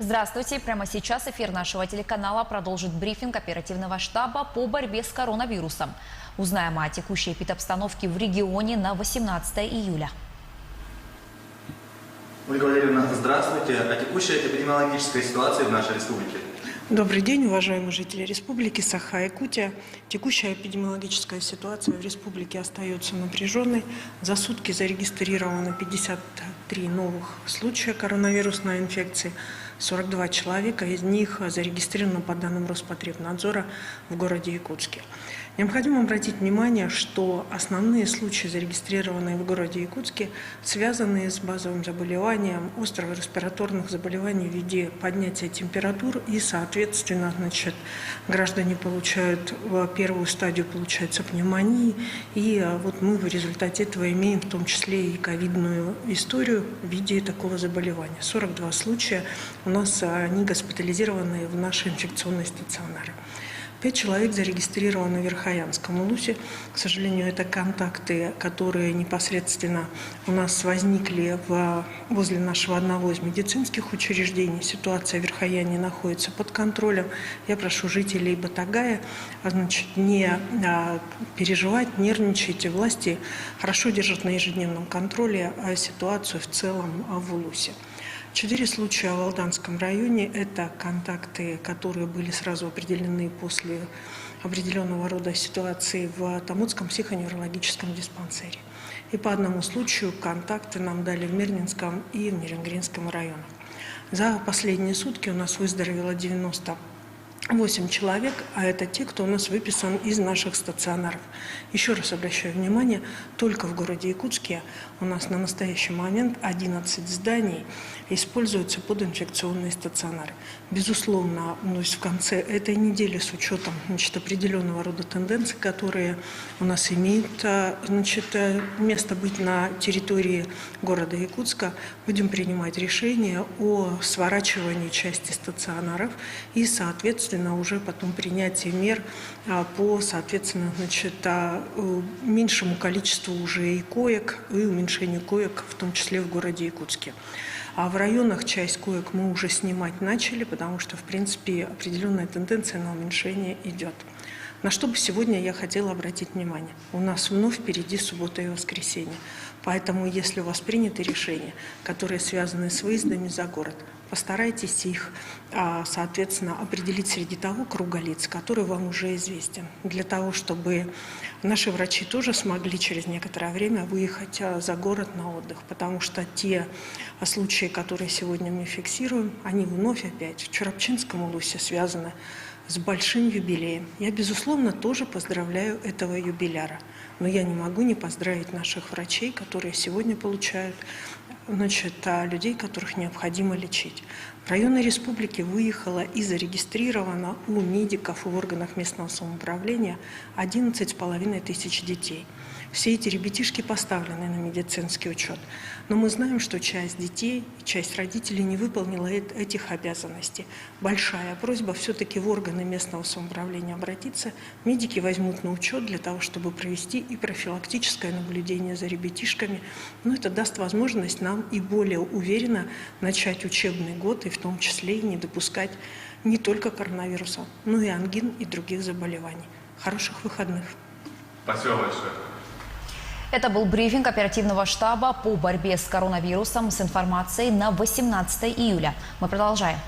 Здравствуйте. Прямо сейчас эфир нашего телеканала продолжит брифинг оперативного штаба по борьбе с коронавирусом. Узнаем о текущей эпидобстановке в регионе на 18 июля. Ольга Валерьевна, здравствуйте. О текущей эпидемиологической ситуации в нашей республике. Добрый день, уважаемые жители республики Саха-Якутия. Текущая эпидемиологическая ситуация в республике остается напряженной. За сутки зарегистрировано 53 новых случая коронавирусной инфекции. 42 человека, из них зарегистрировано по данным Роспотребнадзора в городе Якутске. Необходимо обратить внимание, что основные случаи, зарегистрированные в городе Якутске, связаны с базовым заболеванием острых респираторных заболеваний в виде поднятия температур, и, соответственно, граждане получают первую стадию, получается, пневмонии, и вот мы в результате этого имеем в том числе и ковидную историю в виде такого заболевания. 42 случая у нас, они госпитализированы в наши инфекционные стационары. 5 человек зарегистрированы в Верхоянском улусе. К сожалению, это контакты, которые непосредственно у нас возникли возле нашего одного из медицинских учреждений. Ситуация в Верхояне находится под контролем. Я прошу жителей Батагая не переживать, нервничать. Власти хорошо держат на ежедневном контроле ситуацию в целом в улусе. 4 случая в Алданском районе – это контакты, которые были сразу определены после определенного рода ситуации в Томутском психоневрологическом диспансере. И по одному случаю контакты нам дали в Мирнинском и в Нерюнгринском районах. За последние сутки у нас выздоровело 98 человек, а это те, кто у нас выписан из наших стационаров. Еще раз обращаю внимание, только в городе Якутске у нас на настоящий момент 11 зданий используются под инфекционные стационары. Безусловно, в конце этой недели, с учетом определенного рода тенденций, которые у нас имеют место быть на территории города Якутска, будем принимать решение о сворачивании части стационаров и, соответственно, уже потом принятие мер по, соответственно, меньшему количеству уже и коек, и уменьшению коек, в том числе в городе Якутске. А в районах часть коек мы уже снимать начали, потому что, в принципе, определенная тенденция на уменьшение идет. На что бы сегодня я хотела обратить внимание. У нас вновь впереди суббота и воскресенье. Поэтому, если у вас приняты решения, которые связаны с выездами за город, постарайтесь их, соответственно, определить среди того круга лиц, который вам уже известен, для того, чтобы наши врачи тоже смогли через некоторое время выехать за город на отдых, потому что те случаи, которые сегодня мы фиксируем, они вновь опять в Чурапчинском улусе связаны с большим юбилеем. Я, безусловно, тоже поздравляю этого юбиляра, но я не могу не поздравить наших врачей, которые сегодня получают людей, которых необходимо лечить. В районы республики выехало и зарегистрировано у медиков и в органах местного самоуправления 11,5 тысяч детей. Все эти ребятишки поставлены на медицинский учет. Но мы знаем, что часть детей, часть родителей не выполнила этих обязанностей. Большая просьба все-таки в органы местного самоуправления обратиться. Медики возьмут на учет для того, чтобы провести и профилактическое наблюдение за ребятишками. Но это даст возможность нам и более уверенно начать учебный год, и в том числе и не допускать не только коронавируса, но и ангин и других заболеваний. Хороших выходных. Спасибо большое. Это был брифинг оперативного штаба по борьбе с коронавирусом с информацией на 18 июля. Мы продолжаем.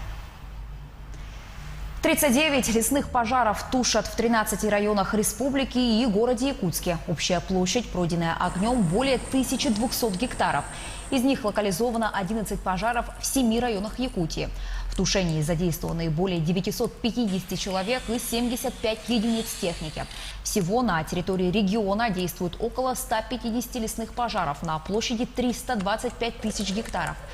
39 лесных пожаров тушат в 13 районах республики и городе Якутске. Общая площадь, пройденная огнем, более 1200 гектаров. Из них локализовано 11 пожаров в 7 районах Якутии. В тушении задействованы более 950 человек и 75 единиц техники. Всего на территории региона действует около 150 лесных пожаров на площади 325 тысяч гектаров.